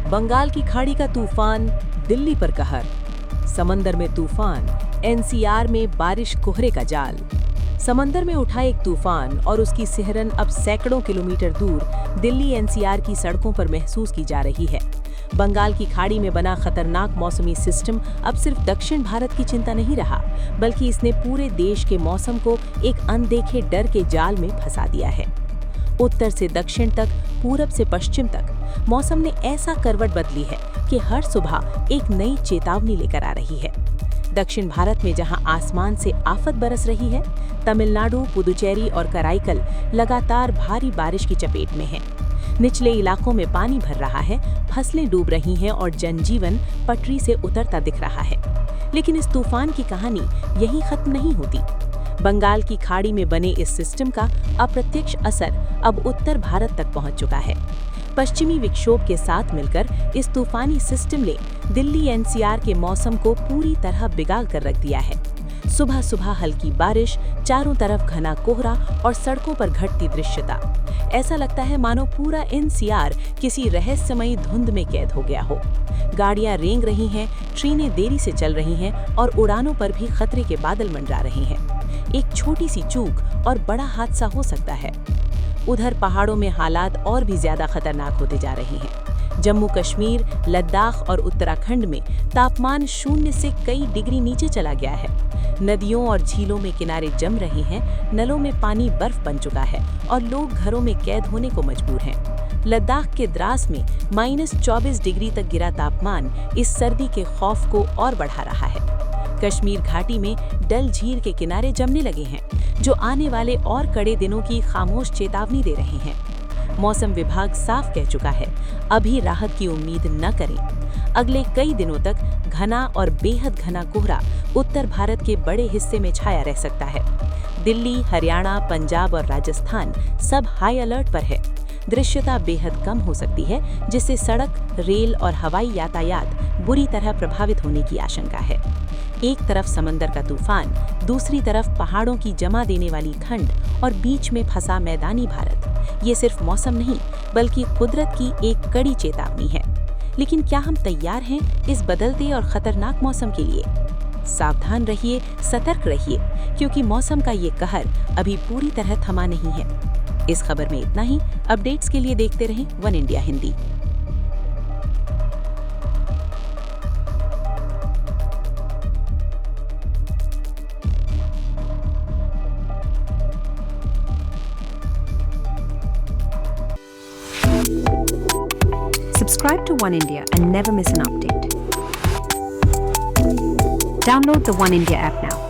बंगाल की खाड़ी का तूफान, दिल्ली पर कहर। समंदर में तूफान, एनसीआर में बारिश कोहरे का जाल। समंदर में उठा एक तूफान और उसकी सिहरन अब सैकड़ों किलोमीटर दूर दिल्ली एनसीआर की सड़कों पर महसूस की जा रही है। बंगाल की खाड़ी में बना खतरनाक मौसमी सिस्टम अब सिर्फ दक्षिण भारत की चिंता नहीं रहा, बल्कि इसने पूरे देश के मौसम को एक अनदेखे डर के जाल में फंसा दिया है। उत्तर से दक्षिण तक, पूरब से पश्चिम तक मौसम ने ऐसा करवट बदली है कि हर सुबह एक नई चेतावनी लेकर आ रही है। दक्षिण भारत में जहां आसमान से आफत बरस रही है, तमिलनाडु, पुदुचेरी और कराईकल लगातार भारी बारिश की चपेट में हैं। निचले इलाकों में पानी भर रहा है, फसलें डूब रही हैं और जनजीवन पटरी से उतरता दिख रहा है। लेकिन इस तूफान की कहानी यहीं खत्म नहीं होती। बंगाल की खाड़ी में बने इस सिस्टम का अप्रत्यक्ष असर अब उत्तर भारत तक पहुंच चुका है। पश्चिमी विक्षोभ के साथ मिलकर इस तूफानी सिस्टम ने दिल्ली एनसीआर के मौसम को पूरी तरह बिगाड़ कर रख दिया है। सुबह सुबह हल्की बारिश, चारों तरफ घना कोहरा और सड़कों पर घटती दृश्यता। ऐसा लगता है मानो पूरा एनसीआर किसी रहस्यमयी धुंध में कैद हो गया हो। गाड़ियां रेंग रही हैं, ट्रेनें देरी से चल रही हैं और उड़ानों पर भी खतरे के बादल मंडरा रहे हैं। एक छोटी सी चूक और बड़ा हादसा हो सकता है। उधर पहाड़ों में हालात और भी ज्यादा खतरनाक होते जा रहे हैं। जम्मू कश्मीर, लद्दाख और उत्तराखंड में तापमान 0 से कई डिग्री नीचे चला गया है। नदियों और झीलों में किनारे जम रहे हैं, नलों में पानी बर्फ बन चुका है और लोग घरों में कैद होने को मजबूर हैं। लद्दाख के द्रास में -24 डिग्री तक गिरा तापमान इस सर्दी के खौफ को और बढ़ा रहा है। कश्मीर घाटी में डल झील के किनारे जमने लगे हैं, जो आने वाले और कड़े दिनों की खामोश चेतावनी दे रहे हैं। मौसम विभाग साफ कह चुका है, अभी राहत की उम्मीद न करें। अगले कई दिनों तक घना और बेहद घना कोहरा उत्तर भारत के बड़े हिस्से में छाया रह सकता है। दिल्ली, हरियाणा, पंजाब और राजस्थान सब हाई अलर्ट पर है। दृश्यता बेहद कम हो सकती है, जिससे सड़क, रेल और हवाई यातायात बुरी तरह प्रभावित होने की आशंका है। एक तरफ समंदर का तूफान, दूसरी तरफ पहाड़ों की जमा देने वाली ठंड और बीच में फंसा मैदानी भारत। ये सिर्फ मौसम नहीं, बल्कि कुदरत की एक कड़ी चेतावनी है। लेकिन क्या हम तैयार हैं इस बदलते और खतरनाक मौसम के लिए? सावधान रहिए, सतर्क रहिए, क्योंकि मौसम का ये कहर अभी पूरी तरह थमा नहीं है। इस खबर में इतना ही। अपडेट्स के लिए देखते रहें one India Hindi. Subscribe to One India and never miss an update. Download the One India app now.